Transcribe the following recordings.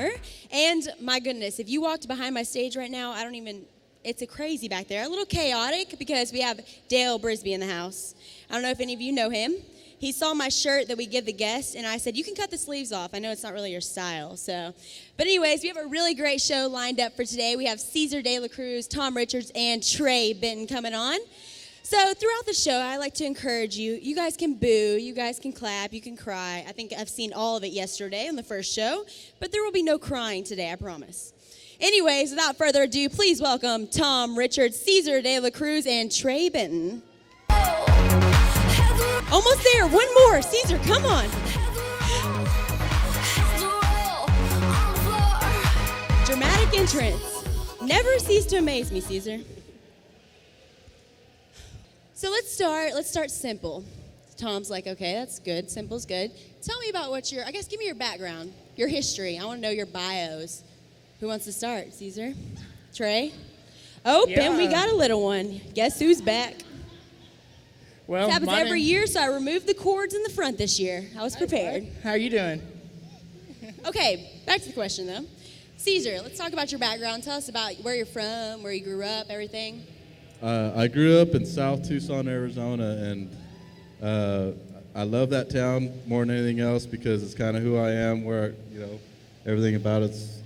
here. And my goodness, if you walked behind my stage right now, it's a crazy back there. A little chaotic because we have Dale Brisbee in the house. I don't know if any of you know him. He saw my shirt that we give the guests, and I said, you can cut the sleeves off. I know it's not really your style. But anyways, we have a really great show lined up for today. We have Cesar De La Cruz, Tom Richards, and Trey Benton coming on. So throughout the show, I like to encourage you. You guys can boo, you guys can clap, you can cry. I think I've seen all of it yesterday on the first show, but there will be no crying today, I promise. Anyways, without further ado, please welcome Tom Richards, Cesar De La Cruz, and Trey Benton. Almost there. One more. Cesar, come on. Dramatic entrance. Never cease to amaze me, Cesar. So let's start simple. Tom's like, okay, that's good. Simple's good. Tell me about give me your background, your history. I want to know your bios. Who wants to start? Cesar? Trey? Oh, Yeah. Ben, we got a little one. Guess who's back? Well, This happens every year, so I removed the cords in the front this year. I was prepared. How are you doing? Okay, back to the question, though. Cesar, let's talk about your background. Tell us about where you're from, where you grew up, everything. I grew up in South Tucson, Arizona, and I love that town more than anything else because it's kind of who I am, where, everything about it's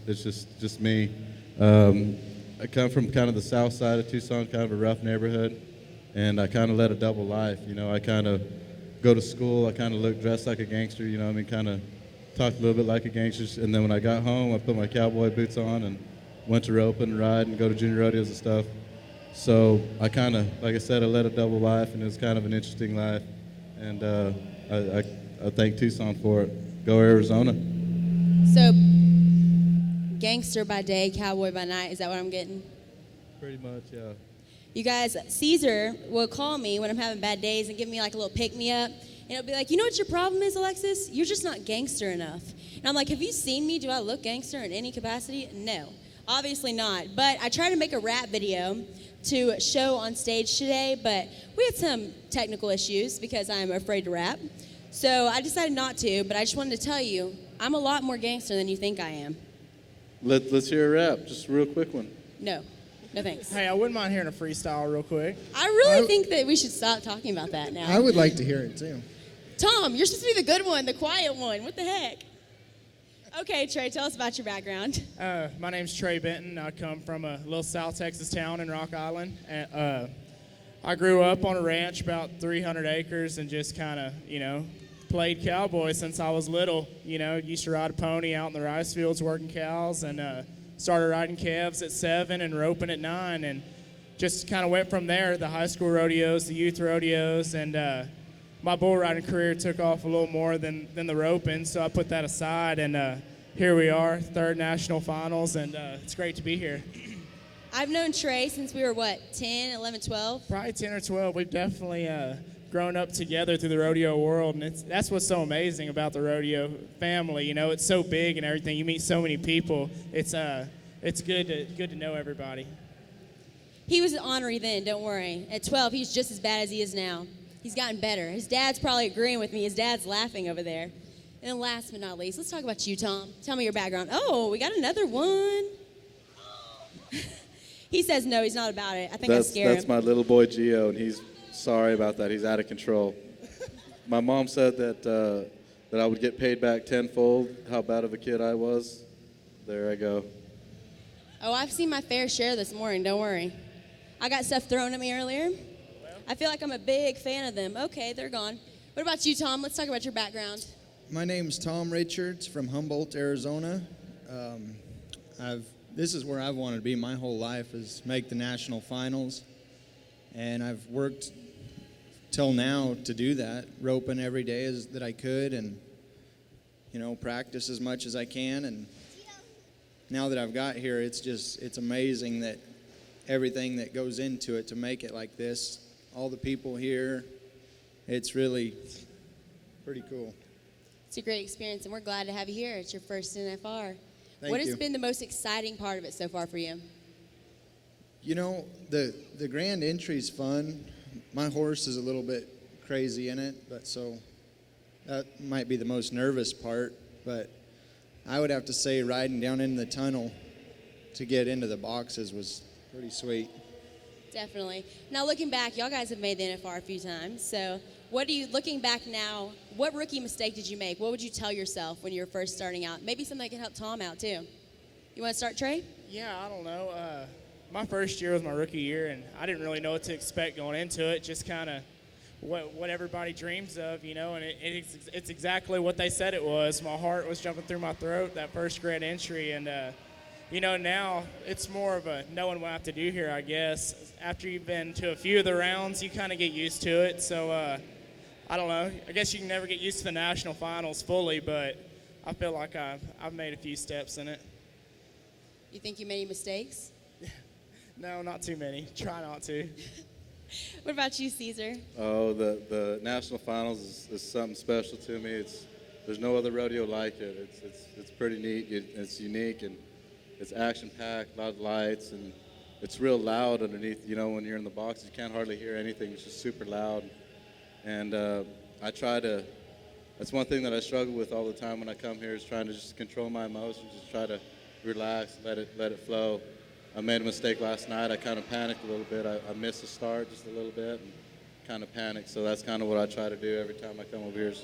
just me. I come from kind of the south side of Tucson, kind of a rough neighborhood. And I kind of led a double life, I kind of go to school, I kind of look dressed like a gangster, kind of talk a little bit like a gangster. And then when I got home, I put my cowboy boots on and went to rope and ride and go to junior rodeos and stuff. So I kind of, like I said, I led a double life, and it was kind of an interesting life. And I thank Tucson for it. Go Arizona. So, gangster by day, cowboy by night, is that what I'm getting? Pretty much, yeah. You guys, Cesar will call me when I'm having bad days and give me like a little pick-me-up. And he'll be like, you know what your problem is, Alexis? You're just not gangster enough. And I'm like, have you seen me? Do I look gangster in any capacity? No, obviously not. But I tried to make a rap video to show on stage today, but we had some technical issues because I'm afraid to rap. So I decided not to, but I just wanted to tell you, I'm a lot more gangster than you think I am. Let's hear a rap, just a real quick one. No thanks. Hey, I wouldn't mind hearing a freestyle real quick. I really think that we should stop talking about that now. I would like to hear it too. Tom, you're supposed to be the good one, the quiet one. What the heck? Okay, Trey, tell us about your background. My name's Trey Benton. I come from a little South Texas town in Rock Island. And, I grew up on a ranch about 300 acres and just kind of, played cowboy since I was little. Used to ride a pony out in the rice fields working cows, and started riding calves at 7 and roping at 9, and just kind of went from there. The high school rodeos, the youth rodeos, and my bull riding career took off a little more than the roping, so I put that aside, and here we are, third national finals, and it's great to be here. I've known Trey since we were, 10, 11, 12? Probably 10 or 12. We've definitely grown up together through the rodeo world, and that's what's so amazing about the rodeo family. It's so big and everything. You meet so many people. It's good to know everybody. He was ornery then, don't worry. At 12, he's just as bad as he is now. He's gotten better. His dad's probably agreeing with me. His dad's laughing over there. And then last but not least, let's talk about you, Tom. Tell me your background. Oh, we got another one. He says no, he's not about it. I think I scared him. That's my little boy, Gio, and he's sorry about that. He's out of control. My mom said that I would get paid back tenfold how bad of a kid I was. There I go. Oh, I've seen my fair share this morning. Don't worry. I got stuff thrown at me earlier. I feel like I'm a big fan of them. Okay, they're gone. What about you, Tom? Let's talk about your background. My name's Tom Richards from Humboldt, Arizona. This is where I've wanted to be my whole life, is make the national finals. And I've worked till now to do that, roping every day that I could, and practice as much as I can. And now that I've got here, it's amazing that everything that goes into it to make it like this, all the people here, it's really pretty cool. It's a great experience, and we're glad to have you here. It's your first NFR. Thank What has you. been the most exciting part of it so far for you? The grand entry's fun. My horse is a little bit crazy in it, but so that might be the most nervous part. But I would have to say riding down in the tunnel to get into the boxes was pretty sweet. Definitely. Now, looking back, y'all guys have made the NFR a few times. So, looking back now, what rookie mistake did you make? What would you tell yourself when you were first starting out? Maybe something that could help Tom out, too. You want to start, Trey? Yeah, I don't know. My first year was my rookie year, and I didn't really know what to expect going into it. Just kind of what everybody dreams of, you know, and it's exactly what they said it was. My heart was jumping through my throat that first grade entry, and you know, now it's more of a knowing what I have to do here, I guess. After you've been to a few of the rounds, you kind of get used to it. So I don't know. I guess you can never get used to the national finals fully, but I feel like I've made a few steps in it. You think you made any mistakes? No, not too many. Try not to. What about you, Caesar? Oh, the national finals is something special to me. There's no other rodeo like it. It's pretty neat. It's unique, and it's action-packed, a lot of lights, and it's real loud underneath. You know, when you're in the box, you can't hardly hear anything. It's just super loud. And that's one thing that I struggle with all the time when I come here is trying to just control my emotions, just try to relax, let it flow. I made a mistake last night. I kind of panicked a little bit. I missed the start just a little bit and kind of panicked. So that's kind of what I try to do every time I come over here is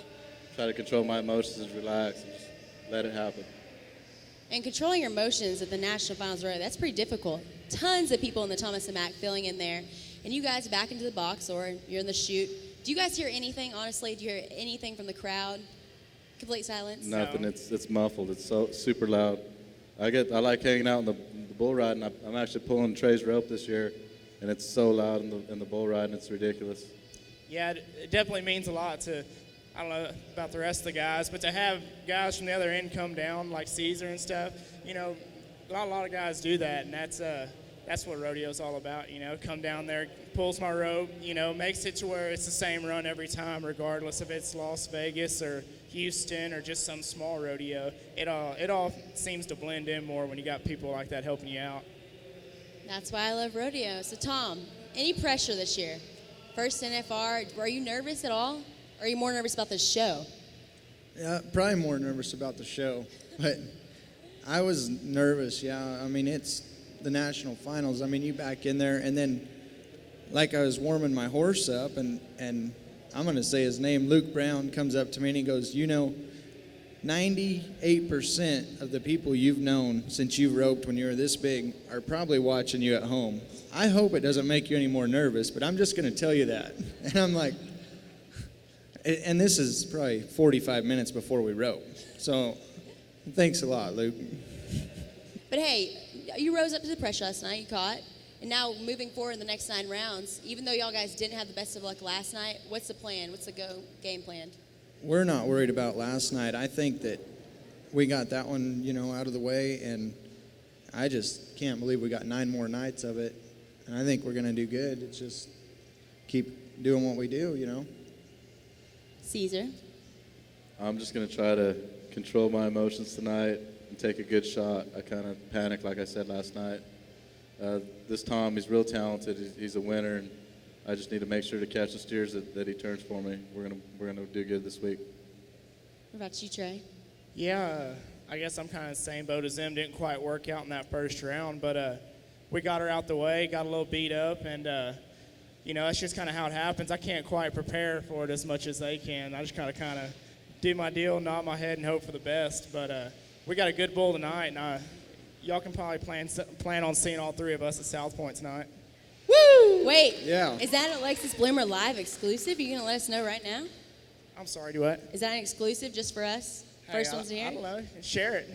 try to control my emotions and relax and just let it happen. And controlling your emotions at the national finals rodeo, that's pretty difficult. Tons of people in the Thomas and Mack filling in there. And you guys back into the box or you're in the chute. Do you guys hear anything, honestly? Do you hear anything from the crowd? Complete silence? Nothing. No. It's muffled. It's so super loud. I like hanging out in the bull ride, and I'm actually pulling Trey's rope this year, and it's so loud in the bull ride, and it's ridiculous. Yeah, it definitely means a lot to, I don't know about the rest of the guys, but to have guys from the other end come down like Caesar and stuff, you know, a lot of guys do that, and that's what rodeo's all about, you know. Come down there, pulls my rope, you know, makes it to where it's the same run every time, regardless if it's Las Vegas or Houston or just some small rodeo. It all seems to blend in more when you got people like that helping you out. That's why I love rodeo. So, Tom, any pressure this year? First NFR, were you nervous at all? Or are you more nervous about the show? Yeah, probably more nervous about the show, but I was nervous. Yeah, I mean it's the national finals. I mean you back in there, and then like I was warming my horse up, and I'm gonna say his name. Luke Brown comes up to me and he goes, you know, 98% of the people you've known since you roped when you were this big are probably watching you at home. I hope it doesn't make you any more nervous, but I'm just gonna tell you that. And I'm like. And this is probably 45 minutes before we rope. So thanks a lot, Luke. But hey, you rose up to the pressure last night, you caught. And now moving forward in the next 9 rounds, even though y'all guys didn't have the best of luck last night, what's the plan? What's the game plan? We're not worried about last night. I think that we got that one, you know, out of the way, and I just can't believe we got 9 more nights of it. And I think we're going to do good. It's just keep doing what we do, you know. Caesar? I'm just going to try to control my emotions tonight and take a good shot. I kind of panicked, like I said last night. This Tom, he's real talented. He's a winner, and I just need to make sure to catch the steers that he turns for me. We're gonna do good this week. What about you, Trey? Yeah, I guess I'm kind of the same boat as them. Didn't quite work out in that first round, but we got her out the way, got a little beat up, and you know, that's just kind of how it happens. I can't quite prepare for it as much as they can. I just kind of do my deal, nod my head, and hope for the best. But we got a good bull tonight, and y'all can probably plan on seeing all 3 of us at South Point tonight. Woo! Wait. Yeah. Is that an Alexis Bloomer live exclusive? Are you going to let us know right now? I'm sorry, do what? Is that an exclusive just for us? First ones to hear? I don't know. Share it.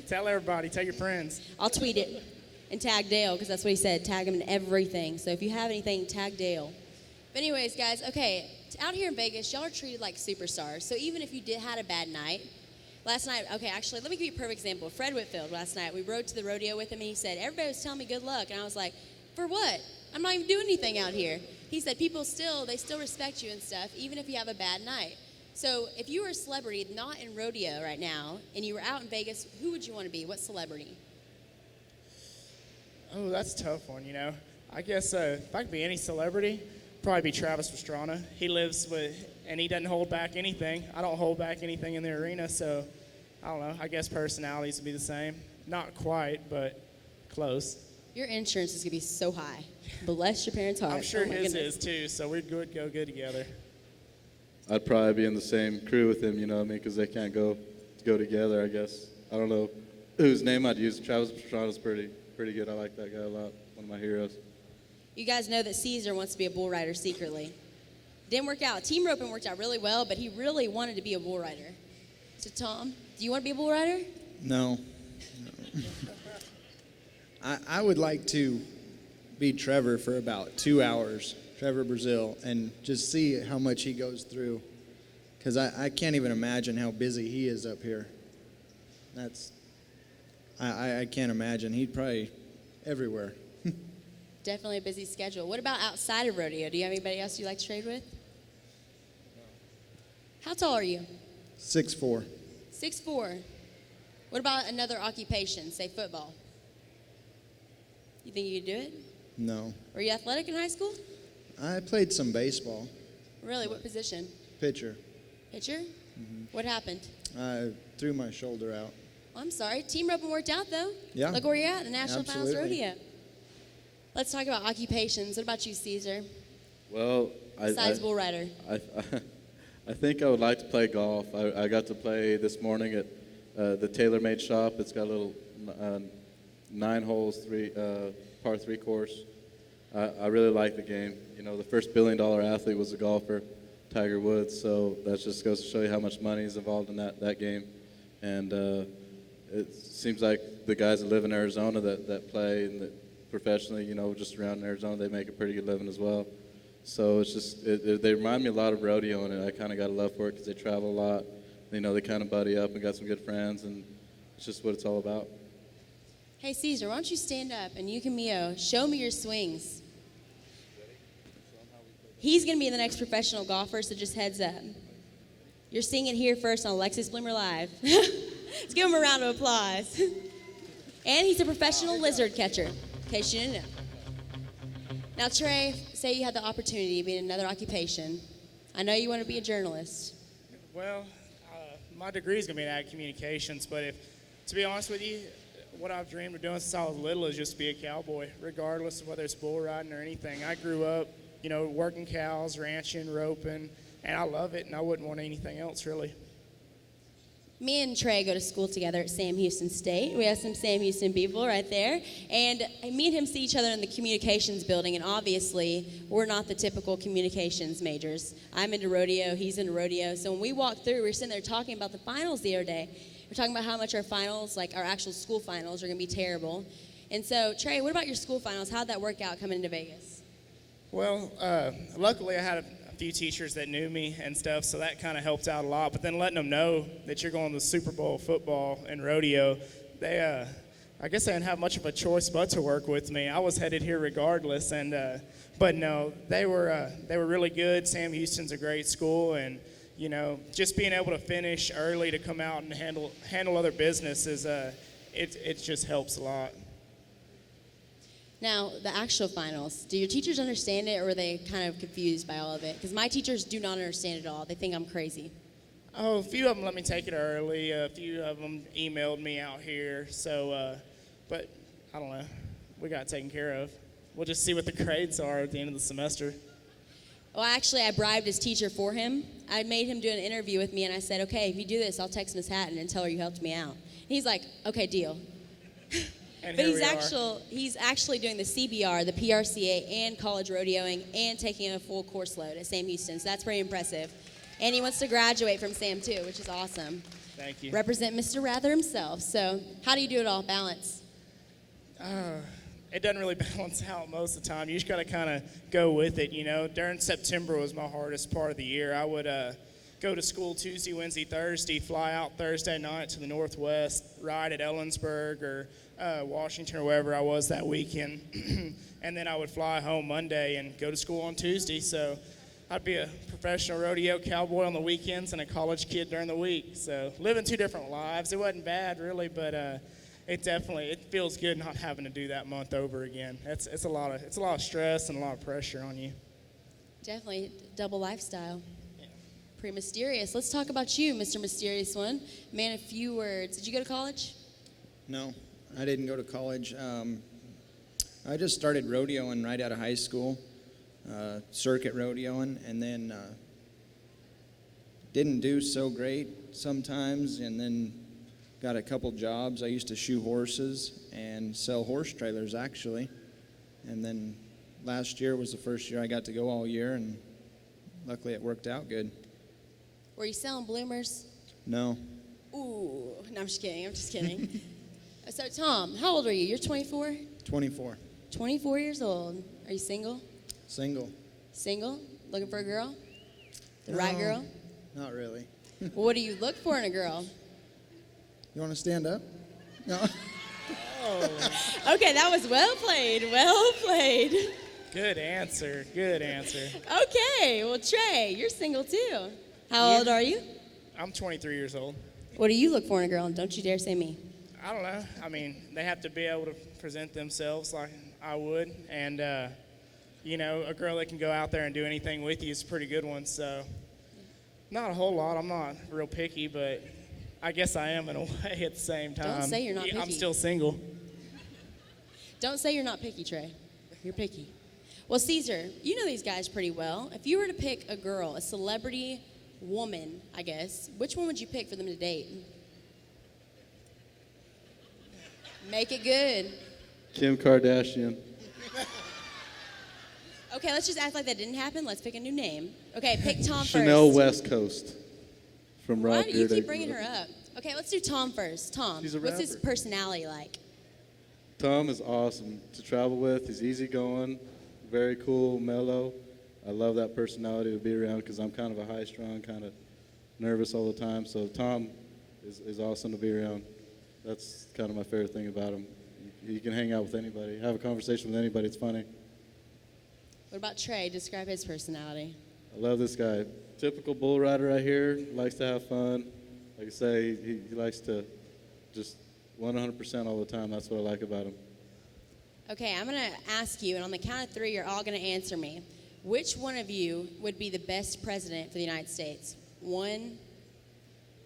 Tell everybody. Tell your friends. I'll tweet it and tag Dale because that's what he said. Tag him in everything. So if you have anything, tag Dale. But anyways, guys, okay, out here in Vegas, y'all are treated like superstars. So even if you had a bad night, last night, okay, actually, let me give you a perfect example. Fred Whitfield last night, we rode to the rodeo with him, and he said, everybody was telling me good luck. And I was like, for what? I'm not even doing anything out here. He said, people still respect you and stuff, even if you have a bad night. So if you were a celebrity not in rodeo right now, and you were out in Vegas, who would you want to be? What celebrity? Oh, that's a tough one, you know. I guess if I could be any celebrity, probably be Travis Pastrana. He lives with, and he doesn't hold back anything. I don't hold back anything in the arena, so I don't know. I guess personalities would be the same. Not quite, but close. Your insurance is going to be so high. Bless your parents' heart. I'm sure Oh my his goodness. is too, so we'd go good together. I'd probably be in the same crew with him, you know what I mean? Because they can't go together, I guess. I don't know whose name I'd use. Travis Pastrana's pretty good. I like that guy a lot. One of my heroes. You guys know that Caesar wants to be a bull rider secretly. Didn't work out. Team roping worked out really well, but he really wanted to be a bull rider. So, Tom, do you want to be a bull rider? No. I would like to be Trevor for about 2 hours, Trevor Brazil, and just see how much he goes through. Because I can't even imagine how busy he is up here. I can't imagine. He'd probably everywhere. Definitely a busy schedule. What about outside of rodeo? Do you have anybody else you like to trade with? How tall are you? 6'4". 6'4". What about another occupation, say football? You think you could do it? No. Were you athletic in high school? I played some baseball. Really? What position? Pitcher. Pitcher? What happened? I threw my shoulder out. Oh, I'm sorry. Team roping worked out, though. Yeah. Look where you're at, the National Finals Absolutely. Rodeo. Let's talk about occupations. What about you, Caesar? Well, Besides bull rider. I think I would like to play golf. I got to play this morning at the TaylorMade shop. It's got a little 9 holes, par 3 course. I really like the game. You know, the first billion-dollar athlete was a golfer, Tiger Woods. So that just goes to show you how much money is involved in that game. And it seems like the guys that live in Arizona that play and that professionally, you know, just around Arizona, they make a pretty good living as well. So it's just, they remind me a lot of rodeo, and I kind of got a love for it because they travel a lot. You know, they kind of buddy up and got some good friends, and it's just what it's all about. Hey, Caesar, why don't you stand up and you can Mio, show me your swings. He's going to be the next professional golfer, so just heads up. You're seeing it here first on Alexis Bloomer Live. Let's give him a round of applause. And he's a professional lizard catcher, in case you didn't know. Now, Trey, say you had the opportunity to be in another occupation. I know you want to be a journalist. Well, my degree is going to be in ag communications, but to be honest with you, what I've dreamed of doing since I was little is just to be a cowboy, regardless of whether it's bull riding or anything. I grew up, you know, working cows, ranching, roping, and I love it, and I wouldn't want anything else, really. Me and Trey go to school together at Sam Houston State. We have some Sam Houston people right there. And me and him see each other in the communications building, and obviously, we're not the typical communications majors. I'm into rodeo, he's into rodeo. So when we walked through, we were sitting there talking about the finals the other day. We're talking about how much our finals, like our actual school finals, are going to be terrible. And so, Trey, what about your school finals? How'd that work out coming into Vegas? Well, luckily I had a few teachers that knew me and stuff, so that kind of helped out a lot. But then letting them know that you're going to the Super Bowl football and rodeo, they, I guess they didn't have much of a choice but to work with me. I was headed here regardless, and but no, they were really good. Sam Houston's a great school, and you know, just being able to finish early to come out and handle other business is it just helps a lot. Now, the actual finals, do your teachers understand it, or are they kind of confused by all of it? Because my teachers do not understand it at all. They think I'm crazy. Oh, a few of them let me take it early. A few of them emailed me out here. So, but I don't know. We got it taken care of. We'll just see what the grades are at the end of the semester. Well, actually, I bribed his teacher for him. I made him do an interview with me, and I said, okay, if you do this, I'll text Miss Hatton and tell her you helped me out. And he's like, okay, deal. And But here he's actually doing the CBR, the PRCA, and college rodeoing, and taking a full course load at Sam Houston. So that's pretty impressive. And he wants to graduate from Sam, too, which is awesome. Thank you. Represent Mr. Rather himself. So how do you do it all? Balance? It doesn't really balance out most of the time. You just got to kind of go with it, you know. During September was my hardest part of the year. I would go to school Tuesday, Wednesday, Thursday, fly out Thursday night to the Northwest, ride at Ellensburg or Washington or wherever I was that weekend. And then I would fly home Monday and go to school on Tuesday. So I'd be a professional rodeo cowboy on the weekends and a college kid during the week. So living two different lives. It wasn't bad, really, but it feels good not having to do that month over again. It's a lot of stress and a lot of pressure on you. Definitely double lifestyle. Pretty mysterious. Let's talk about you, Mr. Mysterious One. Man, a few words. Did you go to college? No, I didn't go to college. I just started rodeoing right out of high school, circuit rodeoing, and then didn't do so great sometimes, and then got a couple jobs. I used to shoe horses and sell horse trailers, actually. And then last year was the first year I got to go all year, and luckily it worked out good. Were you selling bloomers? No, Ooh, no, I'm just kidding. I'm just kidding. So, Tom, how old are you? You're 24? 24, 24 years old. Are you single? single. Single? Looking for a girl? The right No. girl? Not really. Well, what do you look for in a girl? You want to stand up? No. Okay, that was well played. Well played. Good answer. Good answer. Okay, well, Trey, you're single too. How old are you? I'm 23 years old. What do you look for in a girl? And don't you dare say me. I don't know. I mean, they have to be able to present themselves like I would. And, you know, a girl that can go out there and do anything with you is a pretty good one. So, not a whole lot. I'm not real picky, but I guess I am in a way at the same time. Don't say you're not I'm picky. still single. Don't say you're not picky, Trey. You're picky. Well, Caesar, you know these guys pretty well. If you were to pick a girl, a celebrity woman, I guess, which one would you pick for them to date? Make it good. Kim Kardashian. Okay, let's just act like that didn't happen. Let's pick a new name. Okay, pick Tom Chanel first. West Coast. From Why Rock do you keep bringing her up? Okay, let's do Tom first. Tom, She's a what's his rapper. personality like? Tom is awesome to travel with. He's easygoing, very cool, mellow. I love that personality to be around because I'm kind of a high-strung, kind of nervous all the time. So Tom is awesome to be around. That's kind of my favorite thing about him. You can hang out with anybody, have a conversation with anybody. It's funny. What about Trey? Describe his personality. I love this guy. Typical bull rider right here. Likes to have fun. Like I say, he likes to just 100% all the time. That's what I like about him. Okay, I'm going to ask you, and on the count of three, you're all going to answer me. Which one of you would be the best president for the United States? 1,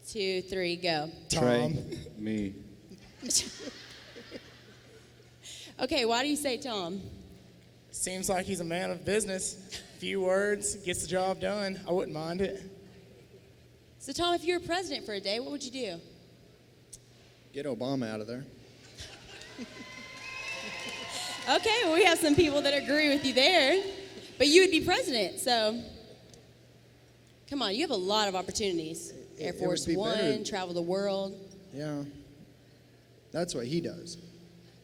2, 3, go. Trey. Me. Okay, why do you say Tom? Seems like he's a man of business. Few words, gets the job done. I wouldn't mind it. So, Tom, if you were president for a day, what would you do? Get Obama out of there. Okay, well, we have some people that agree with you there. But you would be president, so come on, you have a lot of opportunities. Air It would Force be better. One, travel the world. Yeah. That's what he does.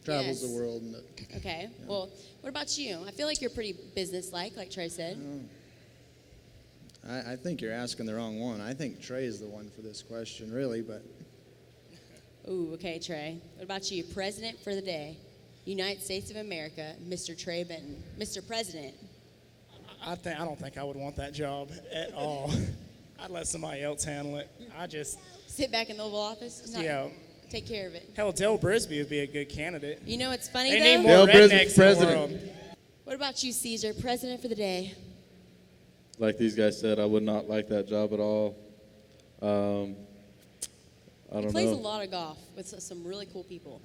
Travels Yes. the world. And Okay, well, what about you? I feel like you're pretty business-like, like Trey said. I think you're asking the wrong one. I think Trey is the one for this question, really, but Ooh, okay, Trey. What about you? President for the day. United States of America, Mr. Trey Benton. Mr. President. I don't think I would want that job at all. I'd let somebody else handle it. Sit back in the Oval Office? Not Yeah. Take care of it. Hell, Dale Brisbee would be a good candidate. You know what's funny, They though? need more Dale Brisbee, rednecks in the president. world. What about you, Caesar? President for the day. Like these guys said, I would not like that job at all. I He don't plays know. a lot of golf with some really cool people.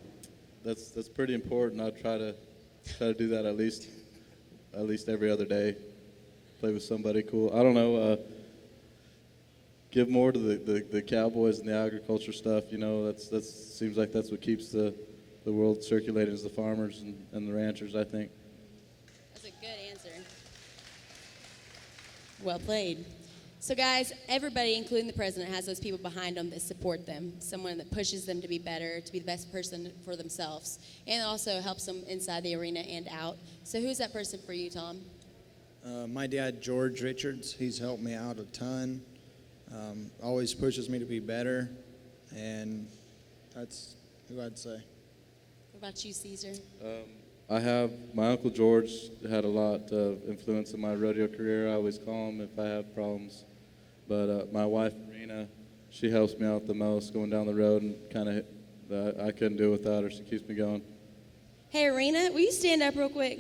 That's pretty important. I try to do that at least every other day. Play with somebody cool. I don't know. Give more to the cowboys and the agriculture stuff. You know, that seems like that's what keeps the world circulating is the farmers and the ranchers. I think. That's a good answer. Well played. So, guys, everybody, including the president, has those people behind them that support them, someone that pushes them to be better, to be the best person for themselves, and also helps them inside the arena and out. So, who's that person for you, Tom? my dad, George Richards, he's helped me out a ton. Always pushes me to be better, and that's who I'd say. What about you, Caesar? I have my Uncle George had a lot of influence in my rodeo career. I always call him if I have problems. But my wife, Marina, she helps me out the most going down the road, and kind of I couldn't do it without her. She keeps me going. Hey, Arena, will you stand up real quick?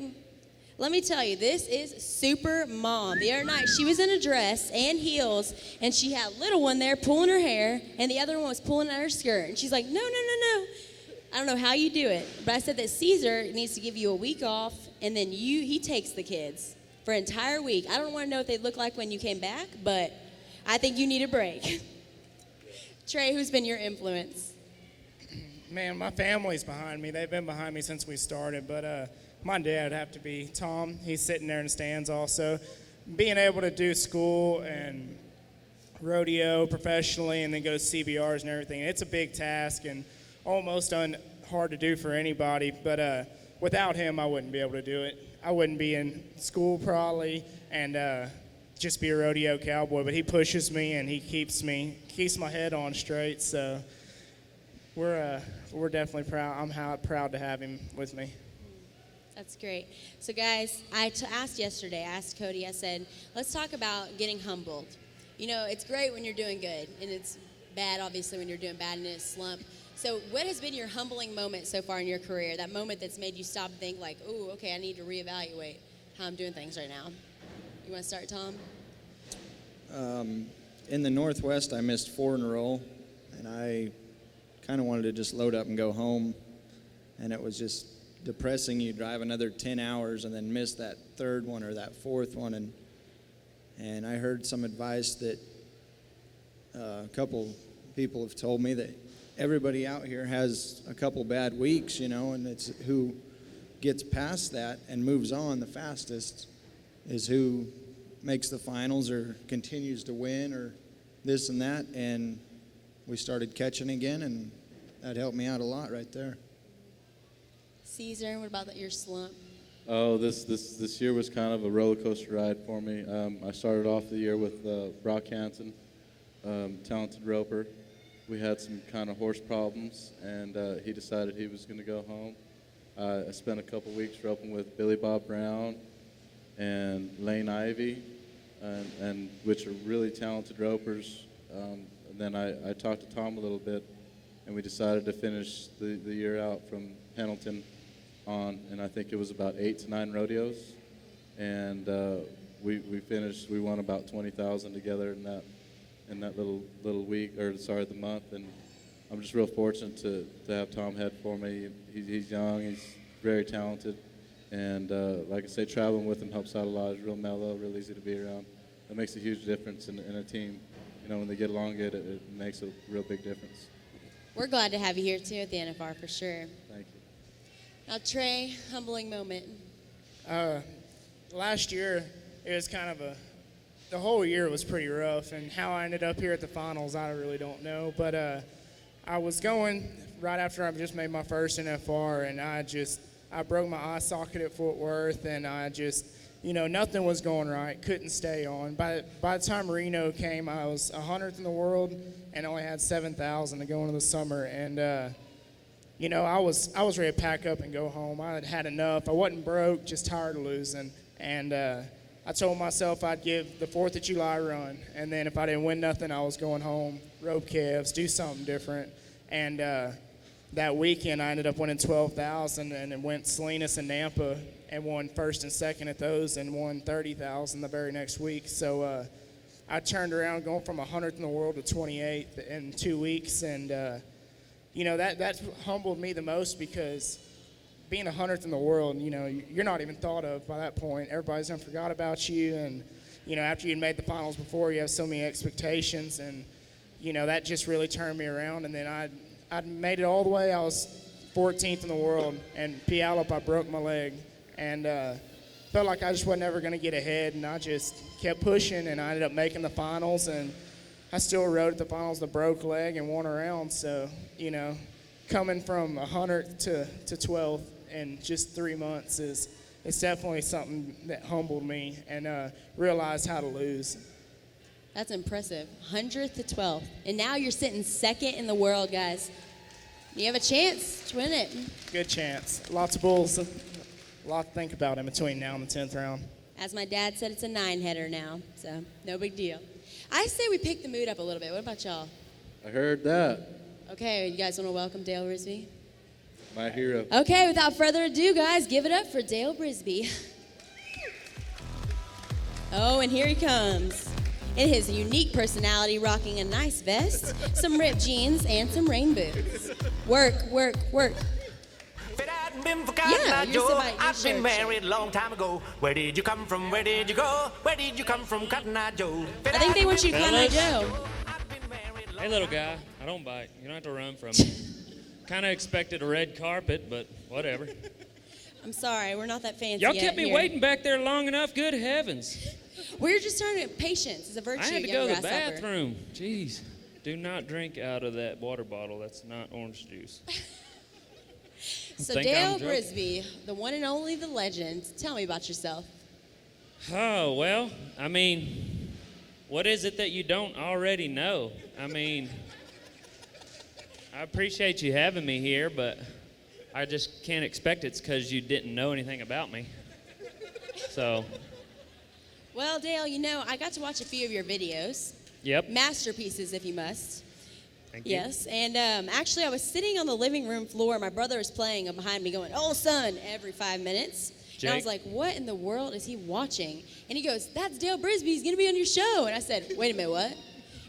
Let me tell you, this is super mom. The other night, she was in a dress and heels, and she had a little one there pulling her hair, and the other one was pulling at her skirt. And she's like, no, no, no, no. I don't know how you do it, but I said that Caesar needs to give you a week off, and then he takes the kids for an entire week. I don't want to know what they look like when you came back, but I think you need a break. Trey, who's been your influence? Man, my family's behind me. They've been behind me since we started, but my dad would have to be Tom. He's sitting there in the stands also. Being able to do school and rodeo professionally and then go to CBRs and everything, it's a big task and almost hard to do for anybody, but without him, I wouldn't be able to do it. I wouldn't be in school probably and just be a rodeo cowboy, but he pushes me and he keeps my head on straight, so we're definitely proud. I'm proud to have him with me. That's great. So, guys, I asked Cody, I said, let's talk about getting humbled. You know, it's great when you're doing good, and it's bad, obviously, when you're doing bad and in a slump. So what has been your humbling moment so far in your career, that moment that's made you stop and think like, ooh, okay, I need to reevaluate how I'm doing things right now? You want to start, Tom? In the Northwest, I missed 4 in a row, and I kind of wanted to just load up and go home, and it was just depressing. You drive another 10 hours and then miss that third one or that fourth one, and I heard some advice that a couple people have told me that everybody out here has a couple bad weeks, you know, and it's who gets past that and moves on the fastest is who makes the finals or continues to win or this and that. And we started catching again, and that helped me out a lot right there. Caesar, what about your slump? Oh, this year was kind of a roller coaster ride for me. I started off the year with Brock Hansen, talented roper. We had some kind of horse problems, and he decided he was going to go home. I spent a couple weeks roping with Billy Bob Brown and Lane Ivy, and which are really talented ropers. And then I talked to Tom a little bit, and we decided to finish the year out from Pendleton on, and I think it was about 8 to 9 rodeos, and we finished. We won about 20,000 together in that little week, the month, and I'm just real fortunate to have Tom head for me. He's young, he's very talented, and like I say, traveling with him helps out a lot. He's real mellow, real easy to be around. It makes a huge difference in a team. You know, when they get along good, it makes a real big difference. We're glad to have you here too at the NFR for sure. Thank you. Now, Trey, humbling moment. Last year, it was kind of the whole year was pretty rough, and how I ended up here at the finals, I really don't know. But I was going right after I just made my first NFR, and I broke my eye socket at Fort Worth, and nothing was going right, couldn't stay on. By the time Reno came, I was 100th in the world and only had 7,000 to go into the summer, and I was ready to pack up and go home. I had had enough. I wasn't broke, just tired of losing, and I told myself I'd give the 4th of July run, and then if I didn't win nothing, I was going home, rope calves, do something different. And that weekend, I ended up winning 12,000, and then went Salinas and Nampa and won first and second at those, and won 30,000 the very next week. So I turned around, going from 100th in the world to 28th in 2 weeks, and that humbled me the most because being 100th in the world, you're not even thought of by that point. Everybody's done forgot about you, and after you'd made the finals before, you have so many expectations, and that just really turned me around. And then I made it all the way. I was 14th in the world, and Puyallup, I broke my leg, and felt like I just wasn't ever going to get ahead, and I just kept pushing, and I ended up making the finals, and I still rode at the finals with a broke leg and won a round. So coming from 100th to 12th in just 3 months it's definitely something that humbled me and realized how to lose. That's impressive. 100th to 12th. And now you're sitting second in the world, guys. You have a chance to win it. Good chance. Lots of bulls. A lot to think about in between now and the 10th round. As my dad said, it's a 9-header now, so no big deal. I say we pick the mood up a little bit. What about y'all? I heard that. Okay, you guys want to welcome Dale Brisbee? My hero. Okay, without further ado, guys, give it up for Dale Brisbee. Oh, and here he comes. In his unique personality, rocking a nice vest, some ripped jeans, and some rain boots. Work, work, work. If it hadn't been for Cotton Yeah, Eye you're Joe, somebody- you're I'd been sure. married a long time ago. Where did you come from? Where did you go? Where did you come from, Cotton Eye Joe? If it I think they hadn't want you to been climb for that Fellas. Joe. I'd been married a long Hey, little guy, I don't bite. You don't have to run from me. Kind of expected a red carpet, but whatever. I'm sorry, we're not that fancy Y'all yet kept me here. waiting back there long enough. Good heavens. We're just trying to patience is a virtue. I had to young go to the grasshopper. bathroom. Jeez. Do not drink out of that water bottle. That's not orange juice. So Think I'm Dale joking. Brisbee, the one and only, the legend. Tell me about yourself. Oh, well, I mean, what is it that you don't already know? I mean, I appreciate you having me here, but I just can't expect it's because you didn't know anything about me. So, Well, Dale, you know, I got to watch a few of your videos. yep. Masterpieces, if you must. Thank you. Yes, and actually, I was sitting on the living room floor. My brother was playing behind me, going, "Oh, son," every 5 minutes. And I was Jake? like, "What in the world is he watching?" And he goes, "That's Dale Brisbee. He's gonna be on your show." And I said, "Wait a minute, what?"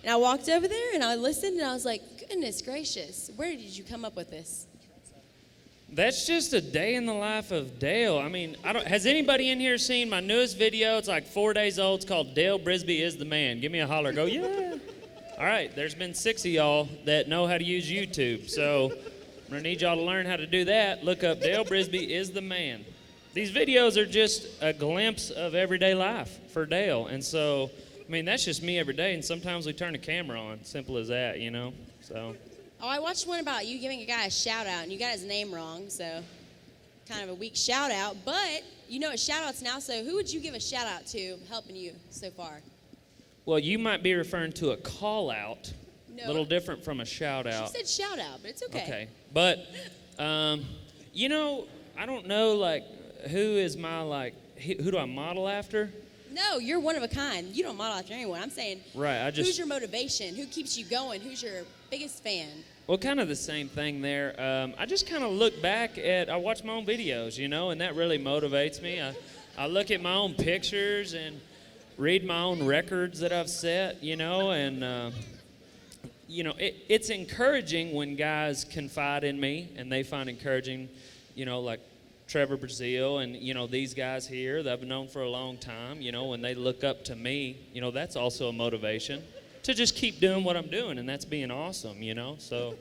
And I walked over there and I listened, and I was like, "Goodness gracious, where did you come up with this?" That's just a day in the life of Dale. I mean, has anybody in here seen my newest video? It's like 4 days old. It's called Dale Brisbee is the Man. Give me a holler. Go, yeah. All right, there's been 6 of y'all that know how to use YouTube. So I'm going to need y'all to learn how to do that. Look up Dale Brisbee is the Man. These videos are just a glimpse of everyday life for Dale. And so, I mean, that's just me every day. And sometimes we turn the camera on. Simple as that, you know? So. Oh, I watched one about you giving a guy a shout out, and you got his name wrong, so kind of a weak shout out. But you know it's shout outs now, so who would you give a shout out to helping you so far? Well, you might be referring to a call out. No. A little different from a shout She out. said shout out, but it's okay. Okay. But, you know, I don't know, like, who is my, like, who do I model after? No, you're one of a kind. You don't model after anyone. I'm saying, Right, who's your motivation? Who keeps you going? Who's your biggest fan? Well, kind of the same thing there. I just kind of look back I watch my own videos, you know, and that really motivates me. I look at my own pictures and read my own records that I've set, you know, and, you know, it's encouraging when guys confide in me and they find encouraging, you know, like Trevor Brazil and, you know, these guys here that I've known for a long time, you know, when they look up to me, you know, that's also a motivation to just keep doing what I'm doing, and that's being awesome, you know? So,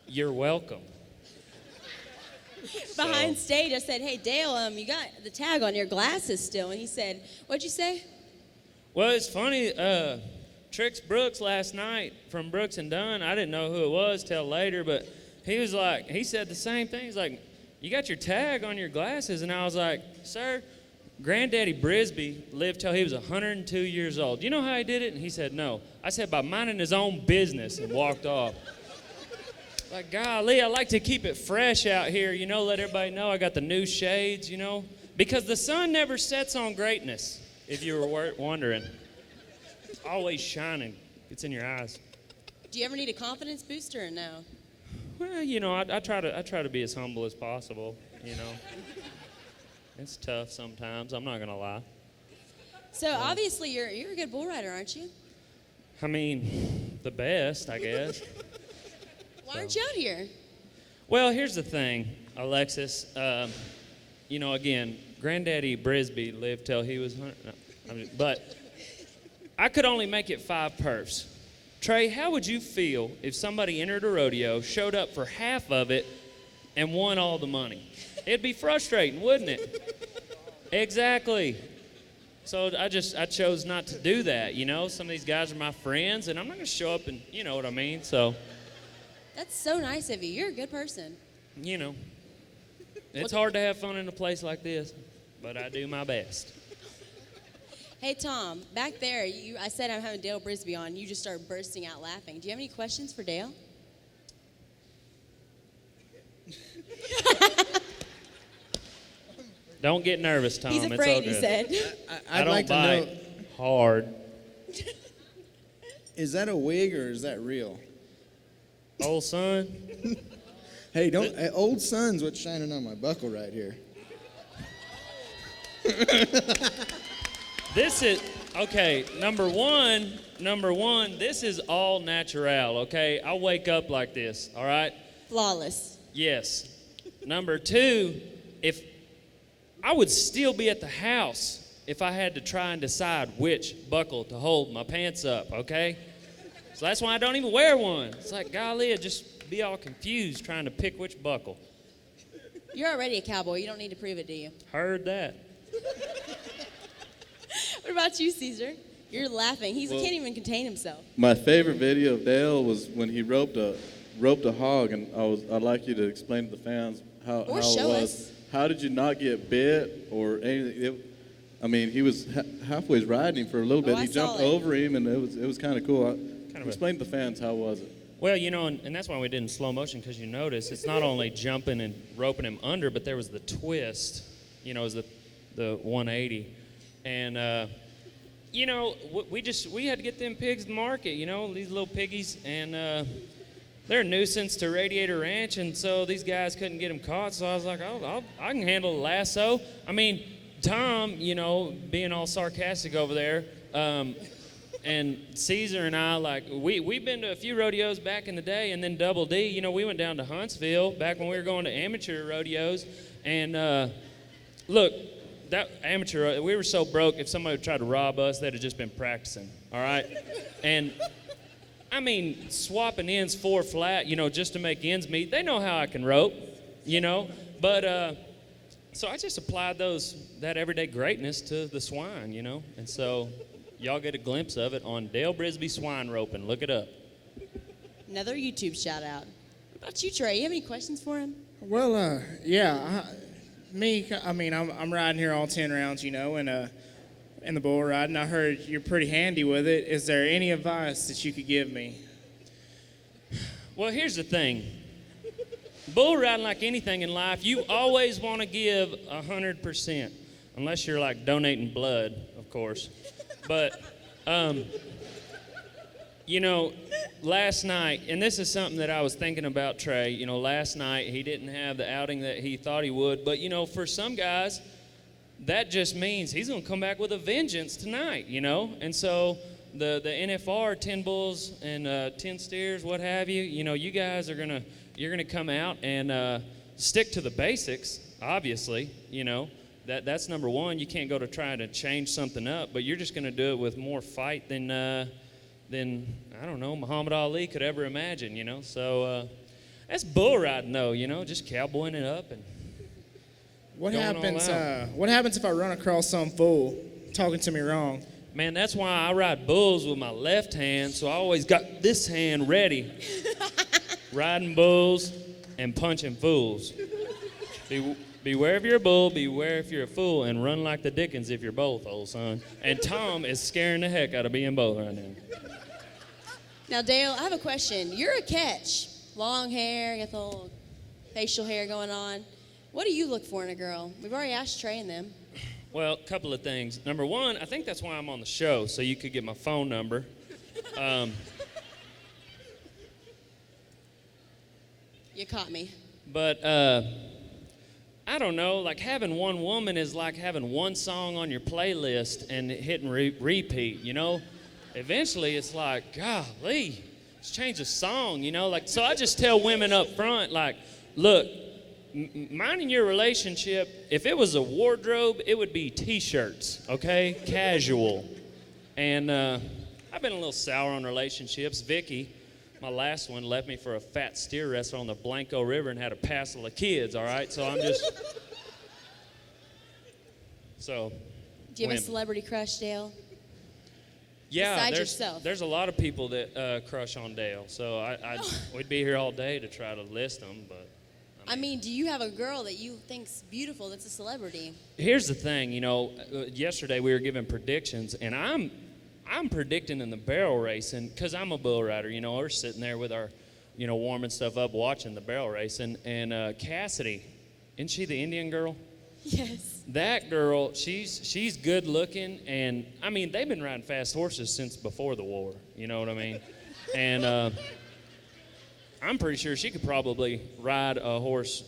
you're welcome. Behind stage, I said, "Hey, Dale, you got the tag on your glasses still." And he said, "What'd you say?" Well, it's funny, Trix Brooks last night from Brooks and Dunn, I didn't know who it was till later, but he said the same thing. He's like, "You got your tag on your glasses?" And I was like, "Sir, Granddaddy Brisbee lived till he was 102 years old. You know how he did it?" And he said, "No." I said, "By minding his own business," and walked off. Like, golly, I like to keep it fresh out here, you know, let everybody know I got the new shades, you know, because the sun never sets on greatness, if you were wondering. It's always shining. It's in your eyes. Do you ever need a confidence booster or no? Well, you know, I try to be as humble as possible, you know. It's tough sometimes, I'm not gonna lie. So obviously you're a good bull rider, aren't you? I mean, the best, I guess. Why aren't you out here? Well, here's the thing, Alexis. You know, again, Granddaddy Brisbee lived till he was 100. No, but I could only make it 5 perfs. Trey, how would you feel if somebody entered a rodeo, showed up for half of it, and won all the money? It'd be frustrating, wouldn't it? Exactly. So I chose not to do that, you know? Some of these guys are my friends, and I'm not going to show up and, you know what I mean? So, That's so nice of you. You're a good person. you know, it's hard to have fun in a place like this, but I do my best. Hey, Tom, back there, I said I'm having Dale Brisbee on. You just started bursting out laughing. Do you have any questions for Dale? Don't get nervous, Tom. He's It's all afraid, he good. said. I I'd don't like to bite know, hard. is that a wig or is that real? Old son. Hey, don't. Old sun's what's shining on my buckle right here. This is okay. Number one. This is all natural. Okay, I wake up like this. All right. Flawless. Yes. Number two, if I would still be at the house if I had to try and decide which buckle to hold my pants up. Okay. So that's why I don't even wear one. It's like, golly, I'd just be all confused trying to pick which buckle. You're already a cowboy. You don't need to prove it, do you? Heard that. What about you, Caesar? You're laughing. He Well- can't even contain himself. My favorite video of Dale was when he roped a hog, and I'd like you to explain to the fans how Or it show was. us. How did you not get bit or anything? He was halfway riding him for a little bit. I He jumped saw it. over him, and it was kind of cool. of a- Explain to the fans how was it. Well, and that's why we did in slow motion, because you notice it's not only jumping and roping him under, but there was the twist, it was the 180. And, we had to get them pigs to market, these little piggies. And they're a nuisance to Radiator Ranch, and so these guys couldn't get them caught. So I was like, I can handle a lasso. I mean, Tom, being all sarcastic over there, and Caesar and I, we've been to a few rodeos back in the day, and then Double D, we went down to Huntsville back when we were going to amateur rodeos. And look, that amateur, we were so broke, if somebody tried to rob us, they'd have just been practicing, all right? And, swapping ends 4 flat, just to make ends meet, they know how I can rope, But, so I just applied that everyday greatness to the swine, And so y'all get a glimpse of it on Dale Brisbee Swine Roping. Look it up. Another YouTube shout out. What about you, Trey? You have any questions for him? Well, yeah. I'm riding here all 10 rounds, and in the bull riding. I heard you're pretty handy with it. Is there any advice that you could give me? Well, here's the thing. Bull riding, like anything in life, you always want to give 100%, unless you're like donating blood, of course. But, last night, and this is something that I was thinking about Trey, last night he didn't have the outing that he thought he would. But, for some guys, that just means he's going to come back with a vengeance tonight, And so the NFR, 10 bulls and 10 steers, what have you, you guys are you're going to come out and stick to the basics, obviously, That's number one. You can't go to try to change something up, but you're just going to do it with more fight than I don't know, Muhammad Ali could ever imagine, So that's bull riding, though, just cowboying it up and What going happens? all out. What happens if I run across some fool talking to me wrong? Man, that's why I ride bulls with my left hand, so I always got this hand ready. Riding bulls and punching fools. Beware if you're a bull, beware if you're a fool, and run like the Dickens if you're both, old son. And Tom is scaring the heck out of being both right now. Now, Dale, I have a question. You're a catch. Long hair, got the little facial hair going on. What do you look for in a girl? We've already asked Trey and them. Well, a couple of things. Number one, I think that's why I'm on the show, so you could get my phone number. You caught me. But I don't know, like having one woman is like having one song on your playlist and hitting repeat, Eventually it's like, golly, let's change the song, So I just tell women up front, like, look, minding your relationship, if it was a wardrobe, it would be T-shirts, okay? Casual. And I've been a little sour on relationships. Vicky, my last one, left me for a fat steer wrestler on the Blanco River and had a passel of kids, all right? So I'm just... So... Do you have a celebrity crush, Dale? Yeah, Besides yourself. there's a lot of people that crush on Dale. So we'd be here all day to try to list them, but... I mean, do you have a girl that you think's beautiful that's a celebrity? Here's the thing, yesterday we were giving predictions, and I'm predicting in the barrel racing, because I'm a bull rider, we're sitting there with our, warming stuff up, watching the barrel racing, and Cassidy, isn't she the Indian girl? Yes. That girl, she's good looking, and, they've been riding fast horses since before the war, you know what I mean? And I'm pretty sure she could probably ride a horse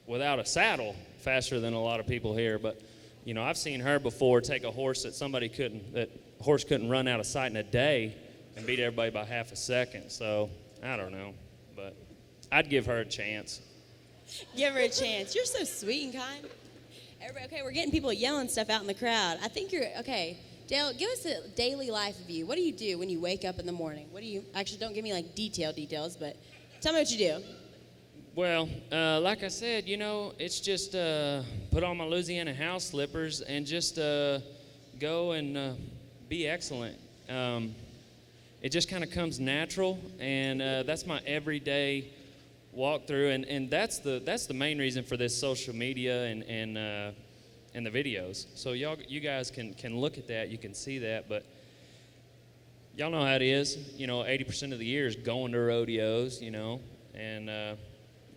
without a saddle faster than a lot of people here, but You know, I've seen her before take a horse that horse couldn't run out of sight in a day and beat everybody by half a second. So I don't know, but I'd give her a chance. Give her a chance. You're so sweet and kind. Everybody, okay, we're getting people yelling stuff out in the crowd. I think you're, okay, Dale, give us a daily life of you. What do you do when you wake up in the morning? Actually, don't give me like details, but tell me what you do. Well, like I said, you know, it's just put on my Louisiana house slippers and just go and be excellent. It just kind of comes natural, and that's my everyday walk through, and that's the main reason for this social media and the videos. So you guys can look at that, you can see that, but y'all know how it is. You know, 80% of the year is going to rodeos, you know, and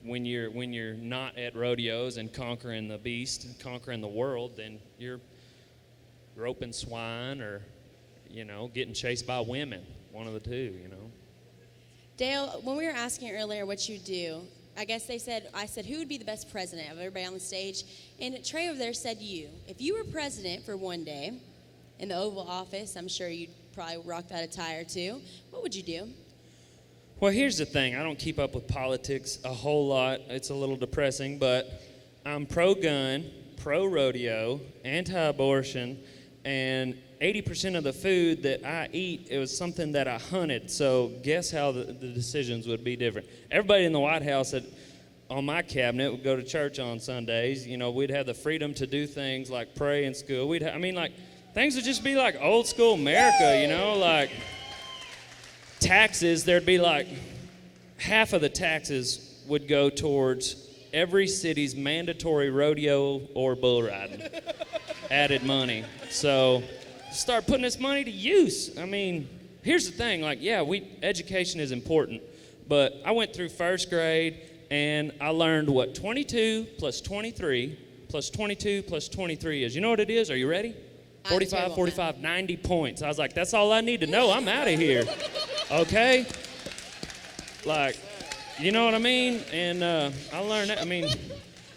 when you're not at rodeos and conquering the beast, conquering the world, then you're roping swine or, you know, getting chased by women. One of the two, you know. Dale, when we were asking earlier what you do, I said, who would be the best president of everybody on the stage? And Trey over there said you. If you were president for one day in the Oval Office, I'm sure you'd probably rock that attire too. What would you do? Well, here's the thing. I don't keep up with politics a whole lot. It's a little depressing, but I'm pro-gun, pro-rodeo, anti-abortion, and 80% of the food that I eat, it was something that I hunted. So guess how the decisions would be different. Everybody in the White House on my cabinet would go to church on Sundays. You know, we'd have the freedom to do things like pray in school. Things would just be like old school America, you know, like taxes, there'd be like half of the taxes would go towards every city's mandatory rodeo or bull riding. Added money. So start putting this money to use. I mean, here's the thing, like, yeah, education is important, but I went through first grade and I learned what 22 plus 23 plus 22 plus 23 is. You know what it is? Are you ready? 45, 90 points. I was like, that's all I need to know. I'm out of here. Okay? Like, you know what I mean? And I learned that. I mean,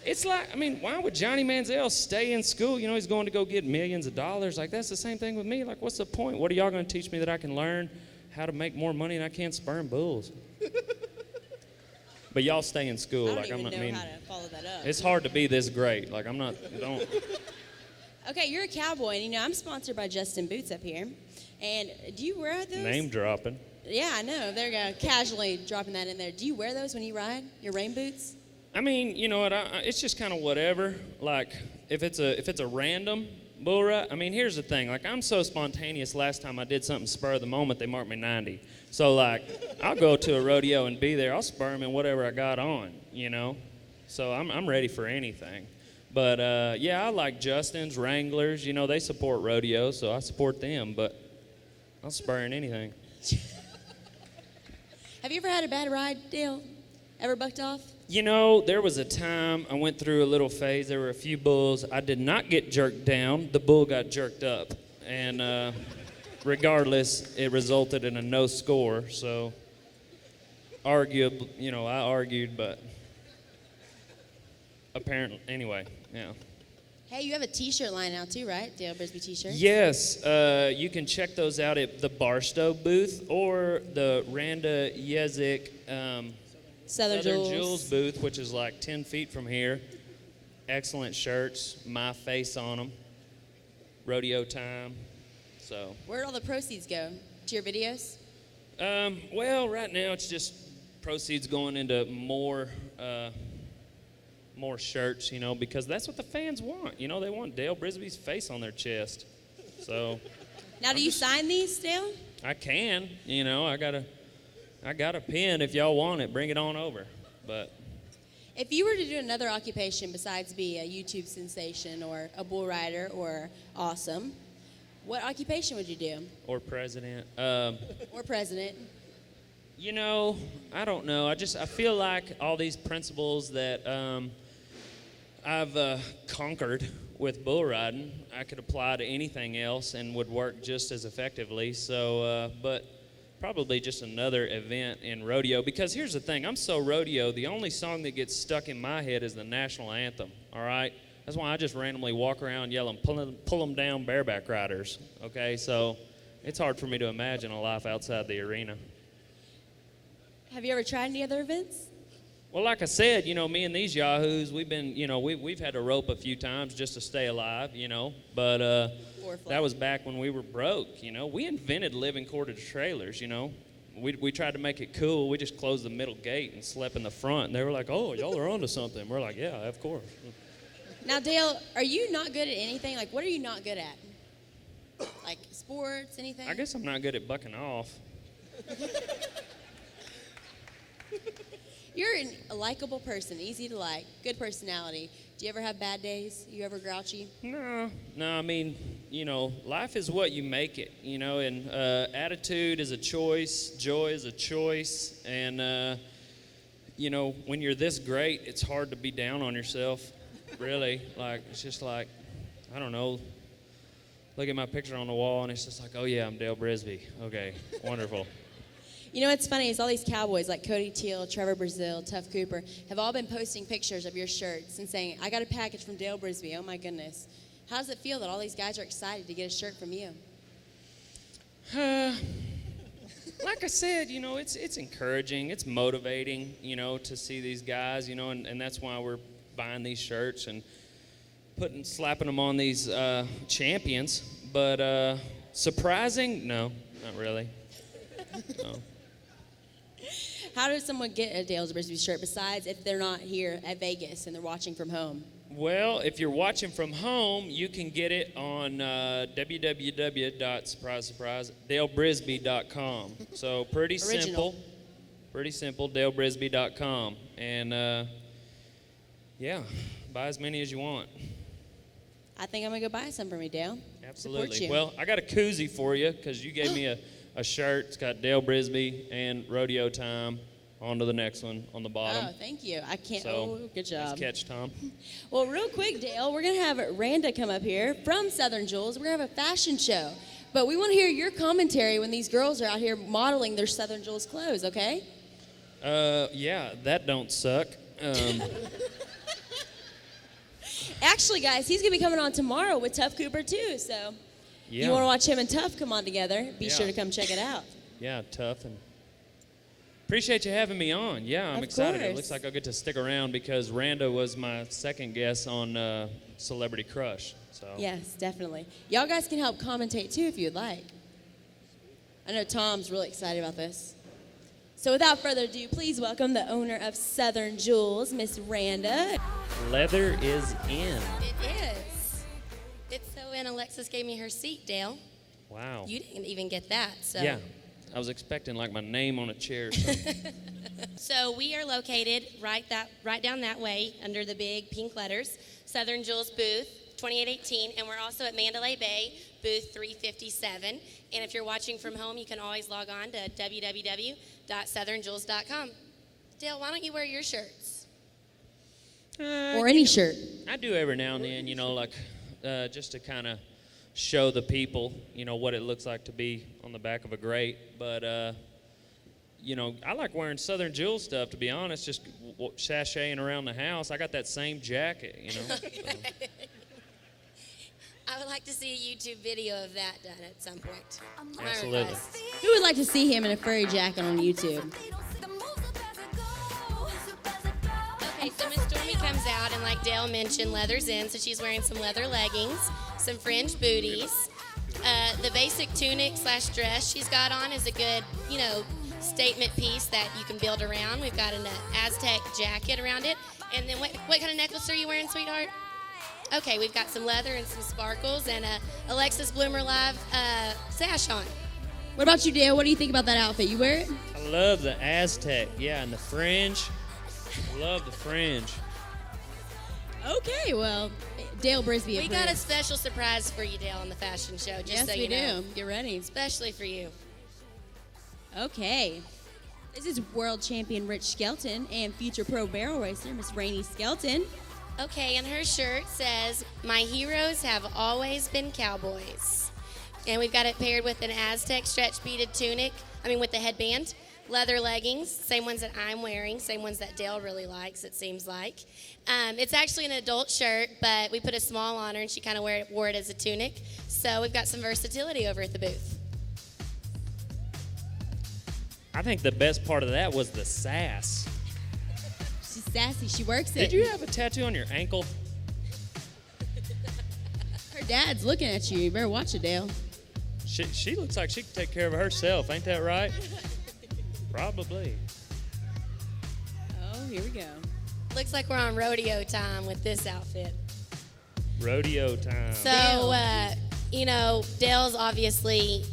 it's like, why would Johnny Manziel stay in school? You know, he's going to go get millions of dollars. Like, that's the same thing with me. Like, what's the point? What are y'all going to teach me that I can learn how to make more money and I can't sperm bulls? But y'all stay in school. I don't even know how to follow that up. It's hard to be this great. Like, don't. Okay, you're a cowboy, and you know, I'm sponsored by Justin Boots up here. And do you wear those? Name dropping. Yeah, I know. There you go. Casually dropping that in there. Do you wear those when you ride? Your rain boots? I mean, you know what? It's just kind of whatever. Like, if it's a random bull ride. I mean, here's the thing. Like, I'm so spontaneous. Last time I did something spur of the moment, they marked me 90. So, like, I'll go to a rodeo and be there. I'll spur them in whatever I got on, you know? So I'm ready for anything. But, yeah, I like Justin's, Wranglers. You know, they support rodeo, so I support them. But I'll spur in anything. Have you ever had a bad ride, Dale? Ever bucked off? You know, there was a time I went through a little phase. There were a few bulls. I did not get jerked down. The bull got jerked up. And regardless, it resulted in a no score. So, I argued, but apparently, anyway, yeah. Hey, you have a T-shirt line now too, right? Dale Brisbee T-shirts. Yes, you can check those out at the Barstow booth or the Randa Yezik Southern Jules booth, which is like 10 feet from here. Excellent shirts, my face on them. Rodeo time. So. Where'd all the proceeds go? To your videos? Well, right now it's just proceeds going into more shirts, you know, because that's what the fans want. You know, they want Dale Brisbee's face on their chest. So. Now, do you sign these, Dale? I can. You know, I got a pen if y'all want it. Bring it on over. But. If you were to do another occupation besides be a YouTube sensation or a bull rider or awesome, what occupation would you do? Or president. Or president. You know, I don't know. I feel like all these principles that I've conquered with bull riding, I could apply to anything else and would work just as effectively. So, but probably just another event in rodeo. Because here's the thing, I'm so rodeo, the only song that gets stuck in my head is the national anthem, all right? That's why I just randomly walk around yelling, pull them down, bareback riders. Okay, so it's hard for me to imagine a life outside the arena. Have you ever tried any other events? Well, like I said, me and these yahoos, we've been, we've had to rope a few times just to stay alive, but that was back when we were broke, We invented living quarter trailers, We tried to make it cool. We just closed the middle gate and slept in the front. And they were like, oh, y'all are onto something. We're like, yeah, of course. Now, Dale, are you not good at anything? Like, what are you not good at? Like sports, anything? I guess I'm not good at bucking off. You're a likable person, easy to like, good personality. Do you ever have bad days? You ever grouchy? No, I mean, life is what you make it, and attitude is a choice, joy is a choice, and, when you're this great, it's hard to be down on yourself, really. Like, it's just like, I don't know, look at my picture on the wall, and it's just like, oh yeah, I'm Dale Brisbee. Okay, wonderful. You know what's funny is all these cowboys like Cody Teal, Trevor Brazil, Tough Cooper have all been posting pictures of your shirts and saying, I got a package from Dale Brisbee. Oh my goodness. How does it feel that all these guys are excited to get a shirt from you? Like I said, it's encouraging, it's motivating, to see these guys, and that's why we're buying these shirts and slapping them on these champions. But surprising? No, not really. No. How does someone get a Dale Brisbee shirt besides if they're not here at Vegas and they're watching from home? Well, if you're watching from home, you can get it on www.dalebrisbee.com. So pretty simple, dalebrisbee.com. And yeah, buy as many as you want. I think I'm going to go buy some for me, Dale. Absolutely. Well, I got a koozie for you because you gave me a shirt. It's got Dale Brisbee and Rodeo Time. On to the next one on the bottom. Oh, thank you. I can't. So, good job. Nice catch, Tom. Well, real quick, Dale, we're going to have Randa come up here from Southern Jewels. We're going to have a fashion show. But we want to hear your commentary when these girls are out here modeling their Southern Jewels clothes, okay? Yeah, that don't suck. Actually, guys, he's going to be coming on tomorrow with Tough Cooper, too. So you want to watch him and Tough come on together, be sure to come check it out. Yeah, Tough. And appreciate you having me on. Yeah, I'm excited. It looks like I'll get to stick around because Randa was my second guest on Celebrity Crush. So yes, definitely. Y'all guys can help commentate, too, if you'd like. I know Tom's really excited about this. So without further ado, please welcome the owner of Southern Jewels, Miss Randa. Leather is in. It is. It's so in. Alexis gave me her seat, Dale. Wow. You didn't even get that. So. Yeah. I was expecting like my name on a chair or something. So we are located right down that way under the big pink letters, Southern Jewels booth 2818, and we're also at Mandalay Bay booth 357. And if you're watching from home, you can always log on to www.southernjewels.com. Dale, why don't you wear your shirts? Or any shirt. I do every now and then, like just to kind of show the people, what it looks like to be on the back of a grate. But, I like wearing Southern Jewel stuff, to be honest, just sashaying around the house. I got that same jacket, So. I would like to see a YouTube video of that done at some point. Absolutely. Who would like to see him in a furry jacket on YouTube? Okay, so Miss Stormy comes out, and like Dale mentioned, leather's in, so she's wearing some leather leggings, some fringe booties. The basic tunic / dress she's got on is a good, statement piece that you can build around. We've got an Aztec jacket around it. And then what kind of necklace are you wearing, sweetheart? Okay, we've got some leather and some sparkles and a Alexis Bloomer Live sash on. What about you, Dale? What do you think about that outfit? You wear it? I love the Aztec, and the fringe. Love the fringe. Okay, well, Dale Brisbee. We got a special surprise for you, Dale, on the fashion show, just so you know. Yes, we do. Get ready. Especially for you. Okay. This is world champion Rich Skelton and future pro barrel racer Miss Rainey Skelton. Okay, and her shirt says, "My heroes have always been cowboys." And we've got it paired with an Aztec stretch beaded tunic, with the headband. leather leggings, same ones that I'm wearing, same ones that Dale really likes, it seems like. It's actually an adult shirt, but we put a small on her, and she kind of wore it as a tunic. So we've got some versatility over at the booth. I think the best part of that was the sass. She's sassy. She works it. Did you have a tattoo on your ankle? Her dad's looking at you. You better watch it, Dale. She looks like she can take care of herself. Ain't that right? Probably. Oh, here we go. Looks like we're on rodeo time with this outfit. Rodeo time. So, Dale's obviously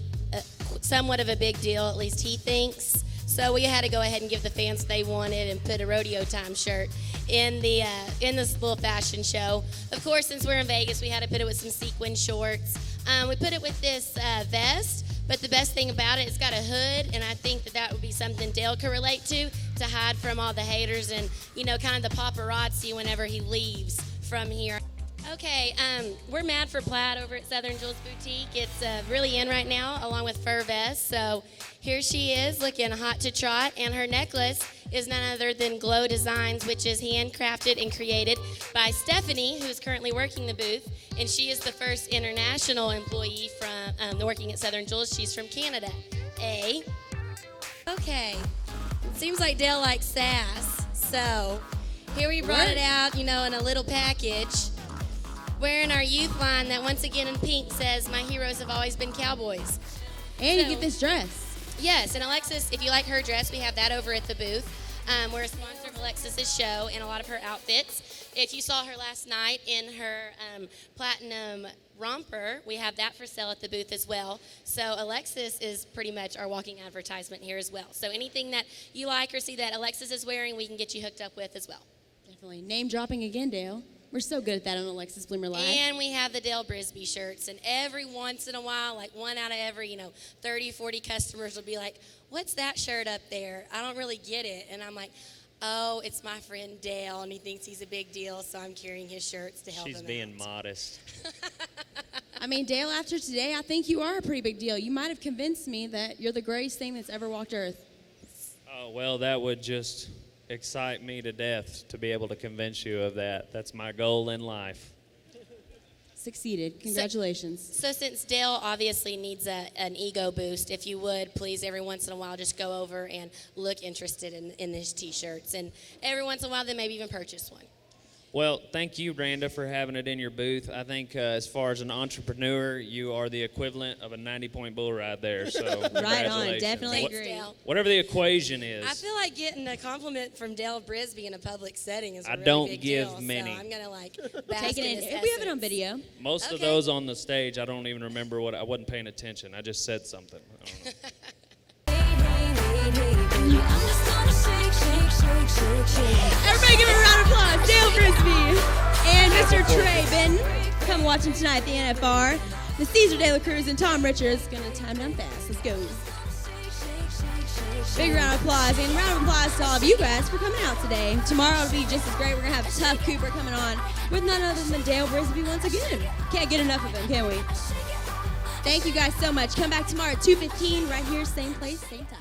somewhat of a big deal, at least he thinks. So we had to go ahead and give the fans what they wanted and put a rodeo time shirt in this little fashion show. Of course, since we're in Vegas, we had to put it with some sequin shorts. We put it with this vest, but the best thing about it, it's got a hood, and I think that would be something Dale could relate to hide from all the haters and, kind of the paparazzi whenever he leaves from here. Okay, we're mad for plaid over at Southern Jewels Boutique. It's really in right now, along with fur vests. So here she is, looking hot to trot, and her necklace is none other than Glow Designs, which is handcrafted and created by Stephanie, who's currently working the booth, and she is the first international employee from working at Southern Jewels. She's from Canada. Okay, seems like Dale likes sass, so here we brought it out, in a little package. Wearing our youth line that once again in pink says, "My heroes have always been cowboys." And you get this dress. Yes, and Alexis, if you like her dress, we have that over at the booth. We're a sponsor of Alexis's show and a lot of her outfits. If you saw her last night in her platinum romper, we have that for sale at the booth as well. So Alexis is pretty much our walking advertisement here as well. So anything that you like or see that Alexis is wearing, we can get you hooked up with as well. Definitely. Name dropping again, Dale. We're so good at that on Alexis Bloomer Live. And we have the Dale Brisbee shirts. And every once in a while, like one out of every, 30, 40 customers will be like, "What's that shirt up there? I don't really get it." And I'm like, "Oh, it's my friend Dale, and he thinks he's a big deal, so I'm carrying his shirts to help him out." She's being modest. I mean, Dale, after today, I think you are a pretty big deal. You might have convinced me that you're the greatest thing that's ever walked Earth. Oh, well, that would just excite me to death to be able to convince you of that. That's my goal in life. Succeeded. Congratulations. So since Dale obviously needs an ego boost, if you would, please, every once in a while, just go over and look interested in his T-shirts. And every once in a while, then maybe even purchase one. Well, thank you, Randa, for having it in your booth. I think as far as an entrepreneur, you are the equivalent of a 90-point bull ride there. So Right on. Definitely Thanks, agree. Dale. Whatever the equation is. I feel like getting a compliment from Dale Brisbee in a public setting is a I really don't big give deal, many. So I'm going to bask Take it in in. his We have it on essence. video. Most of Okay. those on the stage, I don't even remember I wasn't paying attention. I just said something. I don't know. Everybody give him a round of applause. Dale Brisbee and Mr. Trey Benton come watch him tonight at the NFR. The Caesar De La Cruz and Tom Richards going to time down fast. Let's go. Big round of applause, and round of applause to all of you guys for coming out today. Tomorrow will be just as great. We're going to have Tough Cooper coming on with none other than Dale Brisbee once again. Can't get enough of him, can we? Thank you guys so much. Come back tomorrow at 2:15 right here, same place, same time.